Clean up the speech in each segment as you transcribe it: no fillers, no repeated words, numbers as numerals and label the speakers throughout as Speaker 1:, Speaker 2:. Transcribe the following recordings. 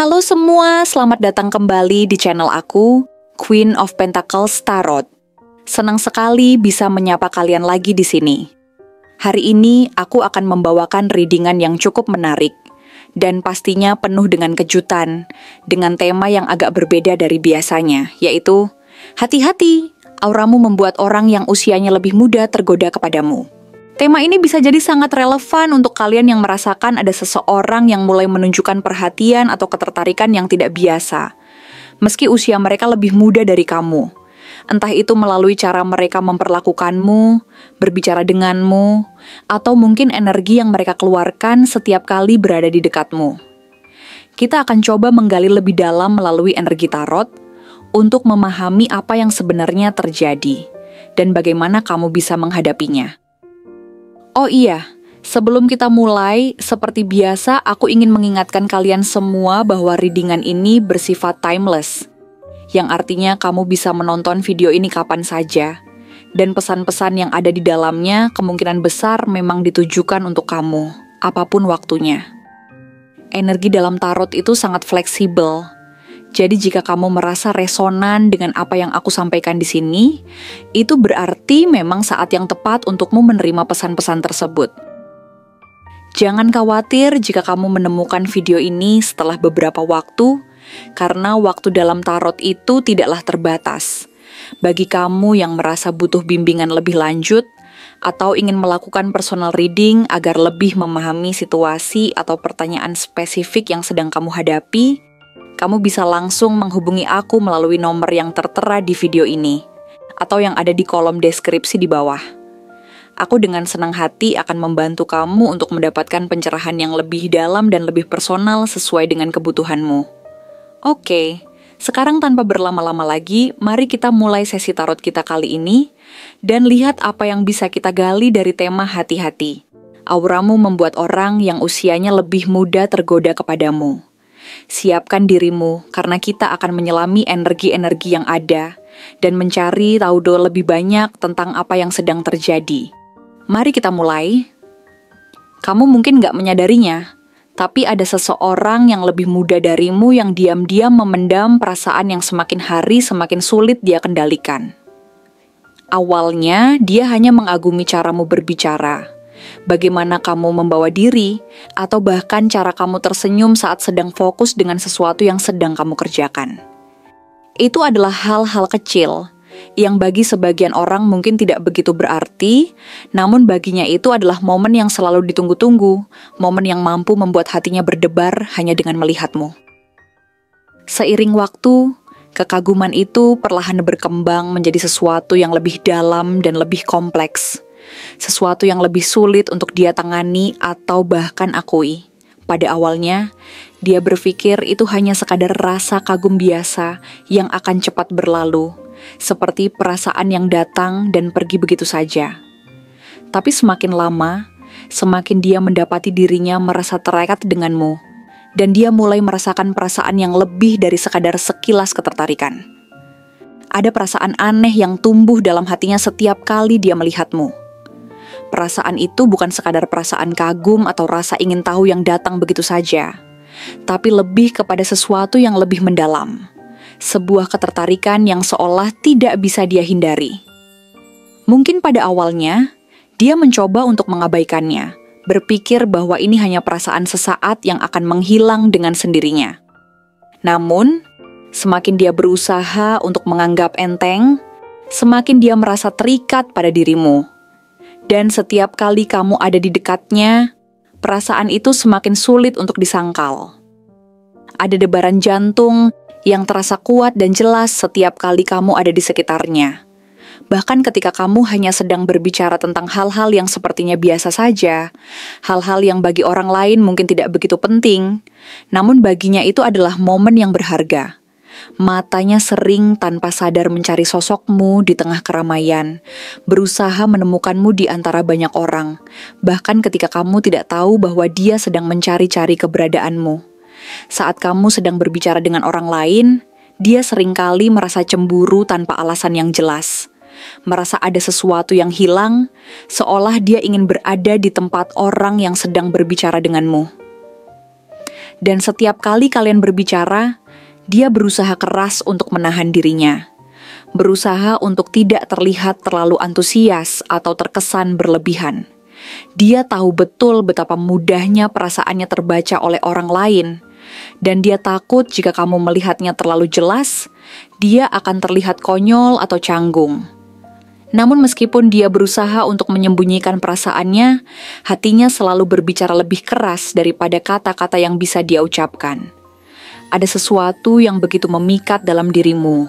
Speaker 1: Halo semua, selamat datang kembali di channel aku, Queen of Pentacles Tarot. Senang sekali bisa menyapa kalian lagi di sini. Hari ini aku akan membawakan readingan yang cukup menarik dan pastinya penuh dengan kejutan, dengan tema yang agak berbeda dari biasanya, yaitu hati-hati, auramu membuat orang yang usianya lebih muda tergoda kepadamu. Tema ini bisa jadi sangat relevan untuk kalian yang merasakan ada seseorang yang mulai menunjukkan perhatian atau ketertarikan yang tidak biasa, meski usia mereka lebih muda dari kamu. Entah itu melalui cara mereka memperlakukanmu, berbicara denganmu, atau mungkin energi yang mereka keluarkan setiap kali berada di dekatmu. Kita akan coba menggali lebih dalam melalui energi tarot untuk memahami apa yang sebenarnya terjadi dan bagaimana kamu bisa menghadapinya. Oh iya, sebelum kita mulai, seperti biasa aku ingin mengingatkan kalian semua bahwa readingan ini bersifat timeless, yang artinya kamu bisa menonton video ini kapan saja, dan pesan-pesan yang ada di dalamnya kemungkinan besar memang ditujukan untuk kamu, apapun waktunya. Energi dalam tarot itu sangat fleksibel, jadi jika kamu merasa resonan dengan apa yang aku sampaikan di sini, itu berarti memang saat yang tepat untukmu menerima pesan-pesan tersebut. Jangan khawatir jika kamu menemukan video ini setelah beberapa waktu, karena waktu dalam tarot itu tidaklah terbatas. Bagi kamu yang merasa butuh bimbingan lebih lanjut, atau ingin melakukan personal reading agar lebih memahami situasi atau pertanyaan spesifik yang sedang kamu hadapi, kamu bisa langsung menghubungi aku melalui nomor yang tertera di video ini, atau yang ada di kolom deskripsi di bawah. Aku dengan senang hati akan membantu kamu untuk mendapatkan pencerahan yang lebih dalam dan lebih personal sesuai dengan kebutuhanmu. Oke, sekarang tanpa berlama-lama lagi, mari kita mulai sesi tarot kita kali ini, dan lihat apa yang bisa kita gali dari tema hati-hati. Auramu membuat orang yang usianya lebih muda tergoda kepadamu. Siapkan dirimu, karena kita akan menyelami energi-energi yang ada dan mencari tahu lebih banyak tentang apa yang sedang terjadi. Mari kita mulai. Kamu mungkin gak menyadarinya, tapi ada seseorang yang lebih muda darimu yang diam-diam memendam perasaan yang semakin hari semakin sulit dia kendalikan. Awalnya, dia hanya mengagumi caramu berbicara, bagaimana kamu membawa diri, atau bahkan cara kamu tersenyum saat sedang fokus dengan sesuatu yang sedang kamu kerjakan. Itu adalah hal-hal kecil, yang bagi sebagian orang mungkin tidak begitu berarti, namun baginya itu adalah momen yang selalu ditunggu-tunggu, momen yang mampu membuat hatinya berdebar hanya dengan melihatmu. Seiring waktu, kekaguman itu perlahan berkembang menjadi sesuatu yang lebih dalam dan lebih kompleks. Sesuatu yang lebih sulit untuk dia tangani atau bahkan akui. Pada awalnya, dia berpikir itu hanya sekadar rasa kagum biasa yang akan cepat berlalu, seperti perasaan yang datang dan pergi begitu saja. Tapi semakin lama, semakin dia mendapati dirinya merasa terikat denganmu, dan dia mulai merasakan perasaan yang lebih dari sekadar sekilas ketertarikan. Ada perasaan aneh yang tumbuh dalam hatinya setiap kali dia melihatmu. Perasaan itu bukan sekadar perasaan kagum atau rasa ingin tahu yang datang begitu saja, tapi lebih kepada sesuatu yang lebih mendalam. Sebuah ketertarikan yang seolah tidak bisa dia hindari. Mungkin pada awalnya, dia mencoba untuk mengabaikannya, berpikir bahwa ini hanya perasaan sesaat yang akan menghilang dengan sendirinya. Namun, semakin dia berusaha untuk menganggap enteng, semakin dia merasa terikat pada dirimu. Dan setiap kali kamu ada di dekatnya, perasaan itu semakin sulit untuk disangkal. Ada debaran jantung yang terasa kuat dan jelas setiap kali kamu ada di sekitarnya. Bahkan ketika kamu hanya sedang berbicara tentang hal-hal yang sepertinya biasa saja, hal-hal yang bagi orang lain mungkin tidak begitu penting, namun baginya itu adalah momen yang berharga. Matanya sering tanpa sadar mencari sosokmu di tengah keramaian, berusaha menemukanmu di antara banyak orang, bahkan ketika kamu tidak tahu bahwa dia sedang mencari-cari keberadaanmu. Saat kamu sedang berbicara dengan orang lain, dia seringkali merasa cemburu tanpa alasan yang jelas. Merasa ada sesuatu yang hilang, seolah dia ingin berada di tempat orang yang sedang berbicara denganmu. Dan setiap kali kalian berbicara, dia berusaha keras untuk menahan dirinya. Berusaha untuk tidak terlihat terlalu antusias atau terkesan berlebihan. Dia tahu betul betapa mudahnya perasaannya terbaca oleh orang lain. Dan dia takut jika kamu melihatnya terlalu jelas, dia akan terlihat konyol atau canggung. Namun meskipun dia berusaha untuk menyembunyikan perasaannya, hatinya selalu berbicara lebih keras daripada kata-kata yang bisa dia ucapkan. Ada sesuatu yang begitu memikat dalam dirimu.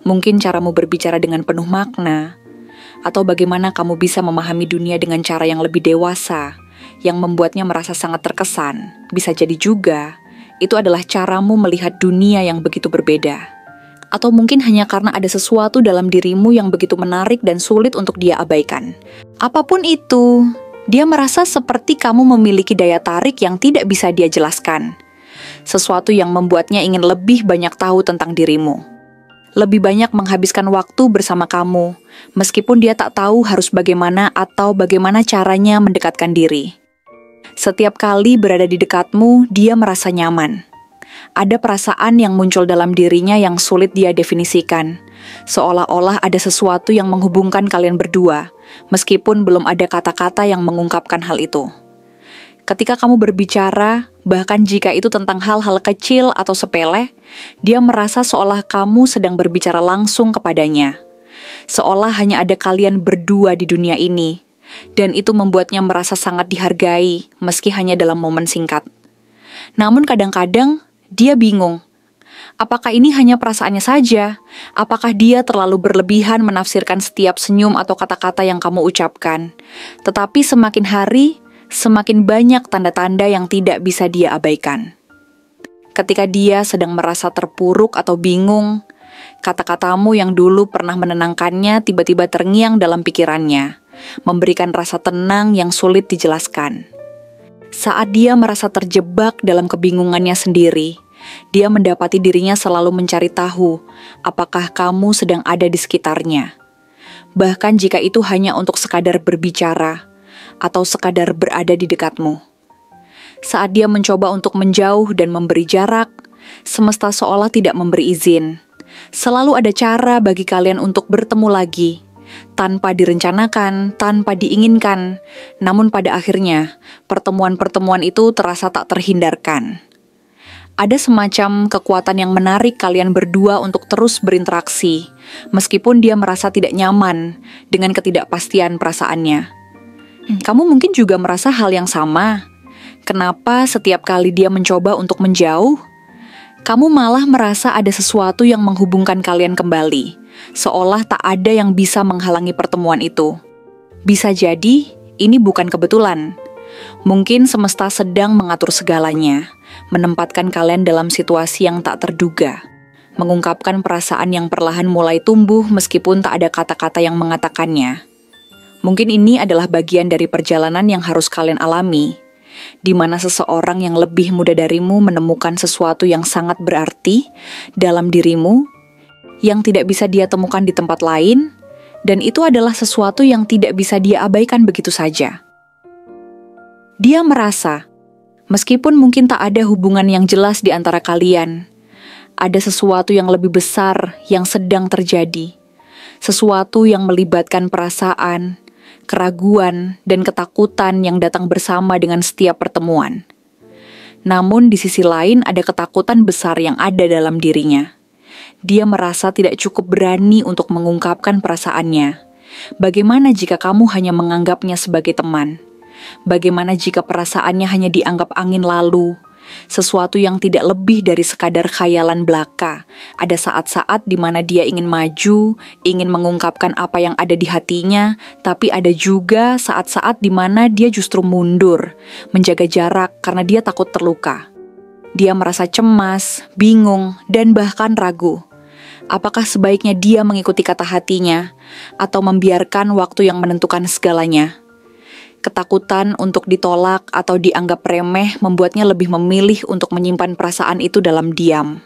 Speaker 1: Mungkin caramu berbicara dengan penuh makna, atau bagaimana kamu bisa memahami dunia dengan cara yang lebih dewasa, yang membuatnya merasa sangat terkesan. Bisa jadi juga, itu adalah caramu melihat dunia yang begitu berbeda. Atau mungkin hanya karena ada sesuatu dalam dirimu yang begitu menarik dan sulit untuk dia abaikan. Apapun itu, dia merasa seperti kamu memiliki daya tarik yang tidak bisa dia jelaskan. Sesuatu yang membuatnya ingin lebih banyak tahu tentang dirimu. Lebih banyak menghabiskan waktu bersama kamu, meskipun dia tak tahu harus bagaimana atau bagaimana caranya mendekatkan diri. Setiap kali berada di dekatmu, dia merasa nyaman. Ada perasaan yang muncul dalam dirinya yang sulit dia definisikan. Seolah-olah ada sesuatu yang menghubungkan kalian berdua, meskipun belum ada kata-kata yang mengungkapkan hal itu. Ketika kamu berbicara, bahkan jika itu tentang hal-hal kecil atau sepele, dia merasa seolah kamu sedang berbicara langsung kepadanya. Seolah hanya ada kalian berdua di dunia ini, dan itu membuatnya merasa sangat dihargai, meski hanya dalam momen singkat. Namun kadang-kadang, dia bingung. Apakah ini hanya perasaannya saja? Apakah dia terlalu berlebihan menafsirkan setiap senyum atau kata-kata yang kamu ucapkan? Tetapi semakin hari, semakin banyak tanda-tanda yang tidak bisa dia abaikan. Ketika dia sedang merasa terpuruk atau bingung, kata-katamu yang dulu pernah menenangkannya tiba-tiba terngiang dalam pikirannya, memberikan rasa tenang yang sulit dijelaskan. Saat dia merasa terjebak dalam kebingungannya sendiri, dia mendapati dirinya selalu mencari tahu apakah kamu sedang ada di sekitarnya. Bahkan jika itu hanya untuk sekadar berbicara atau sekadar berada di dekatmu. Saat dia mencoba untuk menjauh dan memberi jarak, semesta seolah tidak memberi izin. Selalu ada cara bagi kalian untuk bertemu lagi, tanpa direncanakan, tanpa diinginkan. Namun pada akhirnya, pertemuan-pertemuan itu terasa tak terhindarkan. Ada semacam kekuatan yang menarik kalian berdua untuk terus berinteraksi, meskipun dia merasa tidak nyaman dengan ketidakpastian perasaannya. Kamu mungkin juga merasa hal yang sama. Kenapa setiap kali dia mencoba untuk menjauh, kamu malah merasa ada sesuatu yang menghubungkan kalian kembali, seolah tak ada yang bisa menghalangi pertemuan itu. Bisa jadi, ini bukan kebetulan. Mungkin semesta sedang mengatur segalanya, menempatkan kalian dalam situasi yang tak terduga, mengungkapkan perasaan yang perlahan mulai tumbuh meskipun tak ada kata-kata yang mengatakannya. Mungkin ini adalah bagian dari perjalanan yang harus kalian alami, di mana seseorang yang lebih muda darimu menemukan sesuatu yang sangat berarti dalam dirimu, yang tidak bisa dia temukan di tempat lain, dan itu adalah sesuatu yang tidak bisa dia abaikan begitu saja. Dia merasa, meskipun mungkin tak ada hubungan yang jelas di antara kalian, ada sesuatu yang lebih besar yang sedang terjadi, sesuatu yang melibatkan perasaan, keraguan, dan ketakutan yang datang bersama dengan setiap pertemuan. Namun di sisi lain ada ketakutan besar yang ada dalam dirinya. Dia merasa tidak cukup berani untuk mengungkapkan perasaannya. Bagaimana jika kamu hanya menganggapnya sebagai teman? Bagaimana jika perasaannya hanya dianggap angin lalu? Sesuatu yang tidak lebih dari sekadar khayalan belaka. Ada saat-saat di mana dia ingin maju, ingin mengungkapkan apa yang ada di hatinya, tapi ada juga saat-saat di mana dia justru mundur, menjaga jarak karena dia takut terluka. Dia merasa cemas, bingung, dan bahkan ragu. Apakah sebaiknya dia mengikuti kata hatinya, atau membiarkan waktu yang menentukan segalanya? Ketakutan untuk ditolak atau dianggap remeh membuatnya lebih memilih untuk menyimpan perasaan itu dalam diam,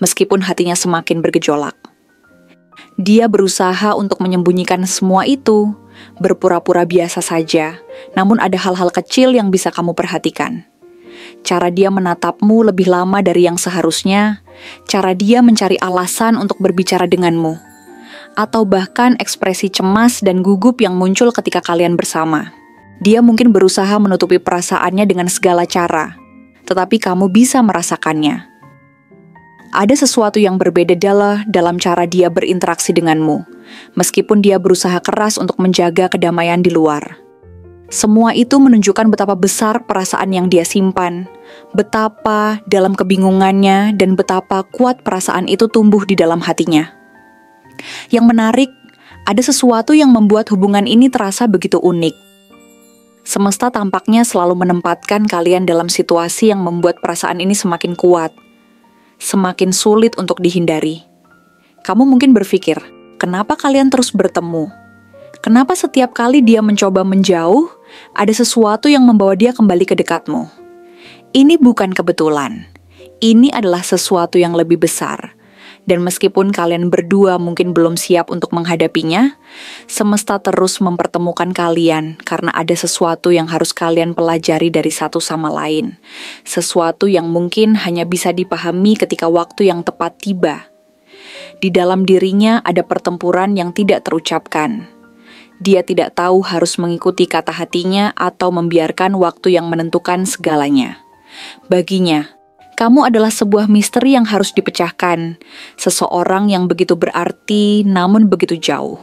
Speaker 1: meskipun hatinya semakin bergejolak. Dia berusaha untuk menyembunyikan semua itu, berpura-pura biasa saja, namun ada hal-hal kecil yang bisa kamu perhatikan. cara dia menatapmu lebih lama dari yang seharusnya, cara dia mencari alasan untuk berbicara denganmu, atau bahkan ekspresi cemas dan gugup yang muncul ketika kalian bersama. Dia mungkin berusaha menutupi perasaannya dengan segala cara, tetapi kamu bisa merasakannya. Ada sesuatu yang berbeda dalam cara dia berinteraksi denganmu, meskipun dia berusaha keras untuk menjaga kedamaian di luar. Semua itu menunjukkan betapa besar perasaan yang dia simpan, betapa dalam kebingungannya, dan betapa kuat perasaan itu tumbuh di dalam hatinya. Yang menarik, ada sesuatu yang membuat hubungan ini terasa begitu unik. Semesta tampaknya selalu menempatkan kalian dalam situasi yang membuat perasaan ini semakin kuat, semakin sulit untuk dihindari. Kamu mungkin berpikir, kenapa kalian terus bertemu? Kenapa setiap kali dia mencoba menjauh, ada sesuatu yang membawa dia kembali ke dekatmu? Ini bukan kebetulan. Ini adalah sesuatu yang lebih besar. Dan meskipun kalian berdua mungkin belum siap untuk menghadapinya, semesta terus mempertemukan kalian karena ada sesuatu yang harus kalian pelajari dari satu sama lain. Sesuatu yang mungkin hanya bisa dipahami ketika waktu yang tepat tiba. Di dalam dirinya ada pertempuran yang tidak terucapkan. Dia tidak tahu harus mengikuti kata hatinya atau membiarkan waktu yang menentukan segalanya. Baginya, kamu adalah sebuah misteri yang harus dipecahkan, seseorang yang begitu berarti namun begitu jauh.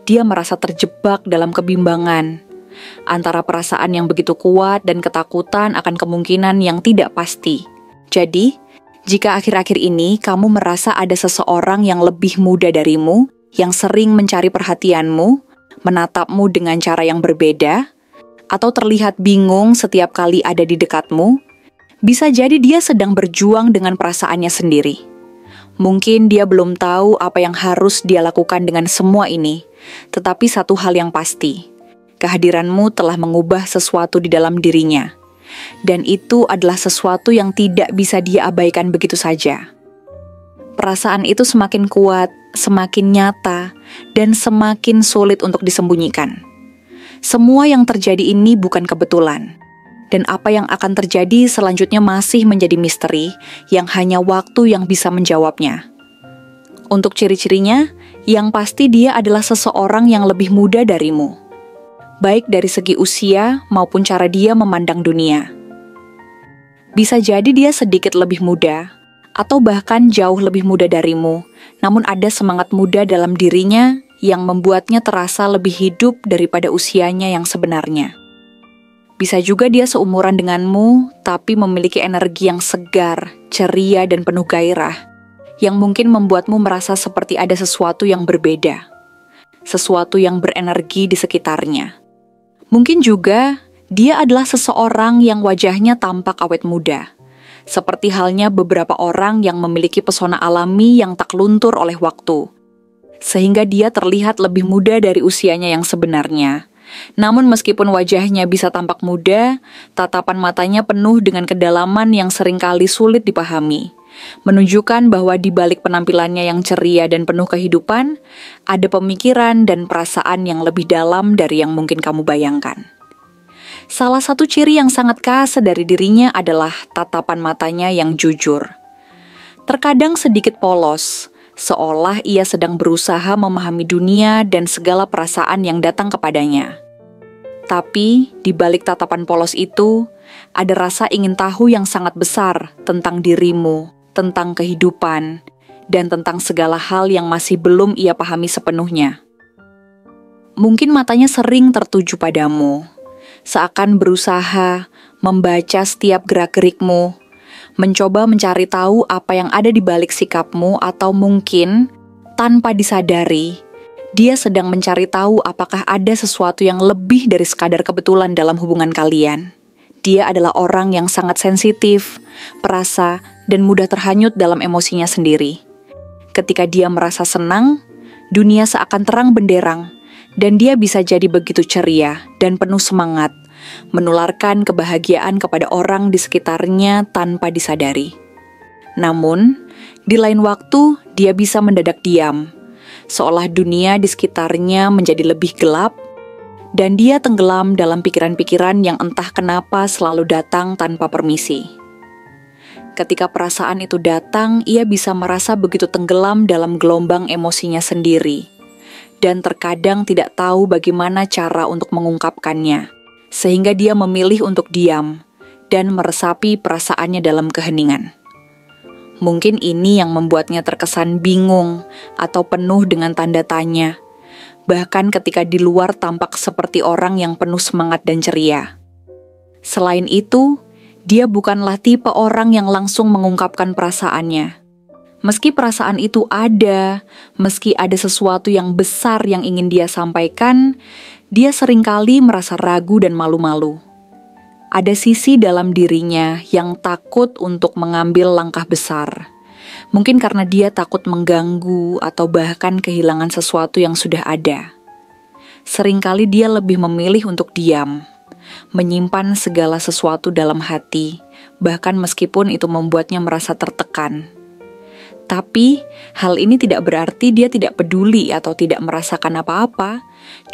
Speaker 1: Dia merasa terjebak dalam kebimbangan, antara perasaan yang begitu kuat dan ketakutan akan kemungkinan yang tidak pasti. Jadi, jika akhir-akhir ini kamu merasa ada seseorang yang lebih muda darimu, yang sering mencari perhatianmu, menatapmu dengan cara yang berbeda, atau terlihat bingung setiap kali ada di dekatmu, bisa jadi dia sedang berjuang dengan perasaannya sendiri. Mungkin dia belum tahu apa yang harus dia lakukan dengan semua ini, tetapi satu hal yang pasti, kehadiranmu telah mengubah sesuatu di dalam dirinya. Dan itu adalah sesuatu yang tidak bisa dia abaikan begitu saja. Perasaan itu semakin kuat, semakin nyata, dan semakin sulit untuk disembunyikan. Semua yang terjadi ini bukan kebetulan. Dan apa yang akan terjadi selanjutnya masih menjadi misteri yang hanya waktu yang bisa menjawabnya. Untuk ciri-cirinya, yang pasti dia adalah seseorang yang lebih muda darimu, baik dari segi usia maupun cara dia memandang dunia. Bisa jadi dia sedikit lebih muda, atau bahkan jauh lebih muda darimu, namun ada semangat muda dalam dirinya yang membuatnya terasa lebih hidup daripada usianya yang sebenarnya. Bisa juga dia seumuran denganmu, tapi memiliki energi yang segar, ceria, dan penuh gairah, yang mungkin membuatmu merasa seperti ada sesuatu yang berbeda, sesuatu yang berenergi di sekitarnya. Mungkin juga dia adalah seseorang yang wajahnya tampak awet muda, seperti halnya beberapa orang yang memiliki pesona alami yang tak luntur oleh waktu, sehingga dia terlihat lebih muda dari usianya yang sebenarnya. Namun meskipun wajahnya bisa tampak muda, tatapan matanya penuh dengan kedalaman yang seringkali sulit dipahami, menunjukkan bahwa di balik penampilannya yang ceria dan penuh kehidupan, ada pemikiran dan perasaan yang lebih dalam dari yang mungkin kamu bayangkan. Salah satu ciri yang sangat khas dari dirinya adalah tatapan matanya yang jujur. Terkadang sedikit polos, seolah ia sedang berusaha memahami dunia dan segala perasaan yang datang kepadanya. Tapi, di balik tatapan polos itu, ada rasa ingin tahu yang sangat besar tentang dirimu, tentang kehidupan, dan tentang segala hal yang masih belum ia pahami sepenuhnya. Mungkin matanya sering tertuju padamu, seakan berusaha membaca setiap gerak-gerikmu, mencoba mencari tahu apa yang ada di balik sikapmu, atau mungkin tanpa disadari, dia sedang mencari tahu apakah ada sesuatu yang lebih dari sekadar kebetulan dalam hubungan kalian. Dia adalah orang yang sangat sensitif, perasa, dan mudah terhanyut dalam emosinya sendiri. Ketika dia merasa senang, dunia seakan terang benderang, dan dia bisa jadi begitu ceria dan penuh semangat, menularkan kebahagiaan kepada orang di sekitarnya tanpa disadari. Namun, di lain waktu, dia bisa mendadak diam, seolah dunia di sekitarnya menjadi lebih gelap, dan dia tenggelam dalam pikiran-pikiran yang entah kenapa selalu datang tanpa permisi. Ketika perasaan itu datang, ia bisa merasa begitu tenggelam dalam gelombang emosinya sendiri, dan terkadang tidak tahu bagaimana cara untuk mengungkapkannya, sehingga dia memilih untuk diam dan meresapi perasaannya dalam keheningan. Mungkin ini yang membuatnya terkesan bingung atau penuh dengan tanda tanya, bahkan ketika di luar tampak seperti orang yang penuh semangat dan ceria. Selain itu, dia bukanlah tipe orang yang langsung mengungkapkan perasaannya. Meski perasaan itu ada, meski ada sesuatu yang besar yang ingin dia sampaikan, dia seringkali merasa ragu dan malu-malu. Ada sisi dalam dirinya yang takut untuk mengambil langkah besar. Mungkin karena dia takut mengganggu atau bahkan kehilangan sesuatu yang sudah ada. Seringkali dia lebih memilih untuk diam, menyimpan segala sesuatu dalam hati, bahkan meskipun itu membuatnya merasa tertekan. Tapi, hal ini tidak berarti dia tidak peduli atau tidak merasakan apa-apa.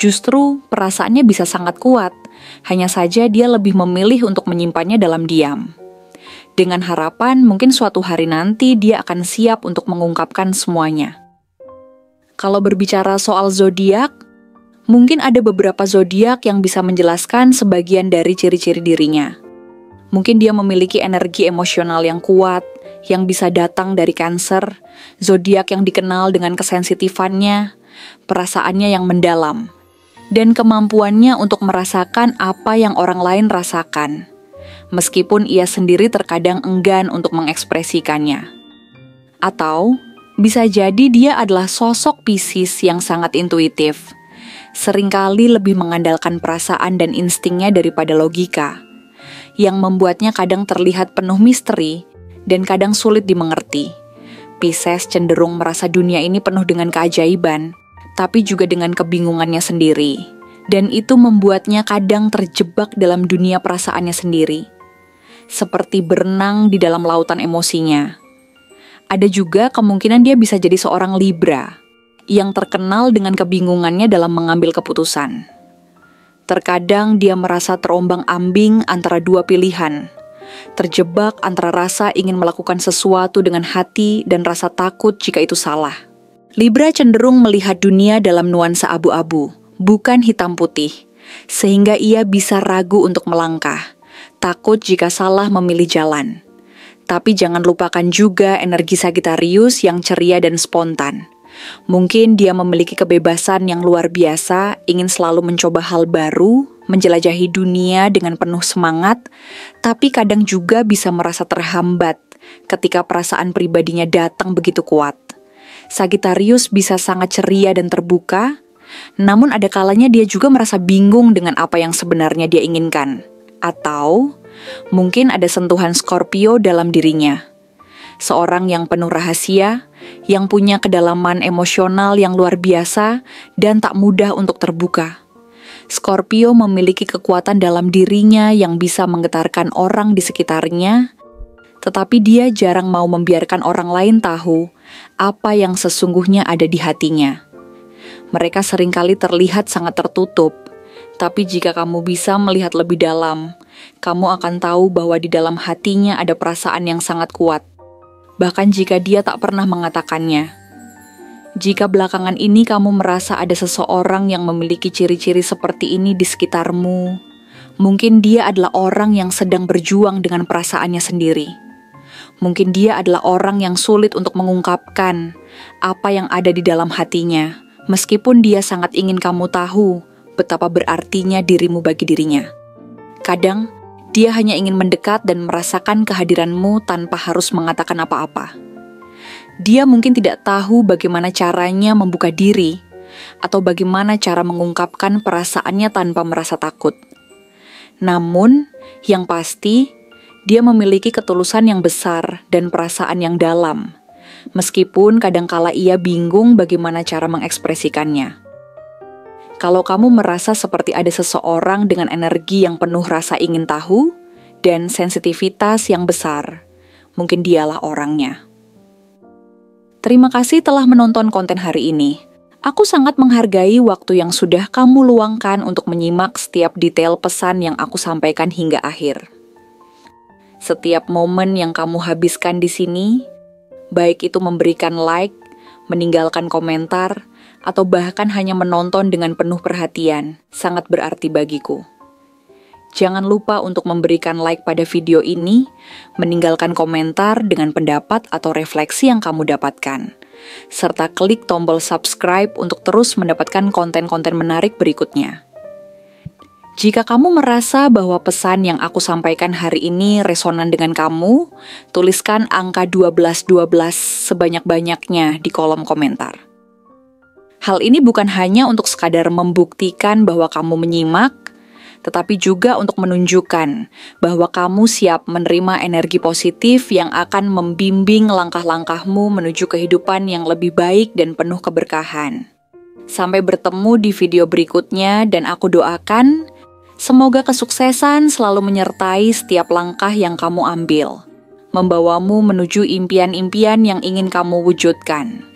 Speaker 1: Justru, perasaannya bisa sangat kuat. Hanya saja dia lebih memilih untuk menyimpannya dalam diam. Dengan harapan mungkin suatu hari nanti dia akan siap untuk mengungkapkan semuanya. Kalau berbicara soal zodiak, mungkin ada beberapa zodiak yang bisa menjelaskan sebagian dari ciri-ciri dirinya. Mungkin dia memiliki energi emosional yang kuat, yang bisa datang dari Cancer, zodiak yang dikenal dengan kesensitifannya, perasaannya yang mendalam, dan kemampuannya untuk merasakan apa yang orang lain rasakan, meskipun ia sendiri terkadang enggan untuk mengekspresikannya. Atau, bisa jadi dia adalah sosok Pisces yang sangat intuitif, seringkali lebih mengandalkan perasaan dan instingnya daripada logika, yang membuatnya kadang terlihat penuh misteri dan kadang sulit dimengerti. Pisces cenderung merasa dunia ini penuh dengan keajaiban, tapi juga dengan kebingungannya sendiri, dan itu membuatnya kadang terjebak dalam dunia perasaannya sendiri, seperti berenang di dalam lautan emosinya. Ada juga kemungkinan dia bisa jadi seorang Libra, yang terkenal dengan kebingungannya dalam mengambil keputusan. Terkadang dia merasa terombang-ambing antara dua pilihan, terjebak antara rasa ingin melakukan sesuatu dengan hati dan rasa takut jika itu salah. Libra cenderung melihat dunia dalam nuansa abu-abu, bukan hitam putih, sehingga ia bisa ragu untuk melangkah, takut jika salah memilih jalan. Tapi jangan lupakan juga energi Sagittarius yang ceria dan spontan. Mungkin dia memiliki kebebasan yang luar biasa, ingin selalu mencoba hal baru, menjelajahi dunia dengan penuh semangat, tapi kadang juga bisa merasa terhambat ketika perasaan pribadinya datang begitu kuat. Sagittarius bisa sangat ceria dan terbuka, namun ada kalanya dia juga merasa bingung dengan apa yang sebenarnya dia inginkan. Atau mungkin ada sentuhan Scorpio dalam dirinya. Seorang yang penuh rahasia, yang punya kedalaman emosional yang luar biasa dan tak mudah untuk terbuka. Scorpio memiliki kekuatan dalam dirinya yang bisa menggetarkan orang di sekitarnya, tetapi dia jarang mau membiarkan orang lain tahu apa yang sesungguhnya ada di hatinya. Mereka seringkali terlihat sangat tertutup, tapi jika kamu bisa melihat lebih dalam, kamu akan tahu bahwa di dalam hatinya ada perasaan yang sangat kuat. Bahkan jika dia tak pernah mengatakannya. Jika belakangan ini kamu merasa ada seseorang yang memiliki ciri-ciri seperti ini di sekitarmu, mungkin dia adalah orang yang sedang berjuang dengan perasaannya sendiri. Mungkin dia adalah orang yang sulit untuk mengungkapkan apa yang ada di dalam hatinya, meskipun dia sangat ingin kamu tahu betapa berartinya dirimu bagi dirinya. Kadang, dia hanya ingin mendekat dan merasakan kehadiranmu tanpa harus mengatakan apa-apa. Dia mungkin tidak tahu bagaimana caranya membuka diri, atau bagaimana cara mengungkapkan perasaannya tanpa merasa takut. Namun, yang pasti, dia memiliki ketulusan yang besar dan perasaan yang dalam, meskipun kadangkala ia bingung bagaimana cara mengekspresikannya. Kalau kamu merasa seperti ada seseorang dengan energi yang penuh rasa ingin tahu dan sensitivitas yang besar, mungkin dialah orangnya. Terima kasih telah menonton konten hari ini. Aku sangat menghargai waktu yang sudah kamu luangkan untuk menyimak setiap detail pesan yang aku sampaikan hingga akhir. Setiap momen yang kamu habiskan di sini, baik itu memberikan like, meninggalkan komentar, atau bahkan hanya menonton dengan penuh perhatian, sangat berarti bagiku. Jangan lupa untuk memberikan like pada video ini, meninggalkan komentar dengan pendapat atau refleksi yang kamu dapatkan, serta klik tombol subscribe untuk terus mendapatkan konten-konten menarik berikutnya. Jika kamu merasa bahwa pesan yang aku sampaikan hari ini resonan dengan kamu, tuliskan angka 1212 sebanyak-banyaknya di kolom komentar. Hal ini bukan hanya untuk sekadar membuktikan bahwa kamu menyimak, tetapi juga untuk menunjukkan bahwa kamu siap menerima energi positif yang akan membimbing langkah-langkahmu menuju kehidupan yang lebih baik dan penuh keberkahan. Sampai bertemu di video berikutnya, dan aku doakan semoga kesuksesan selalu menyertai setiap langkah yang kamu ambil, membawamu menuju impian-impian yang ingin kamu wujudkan.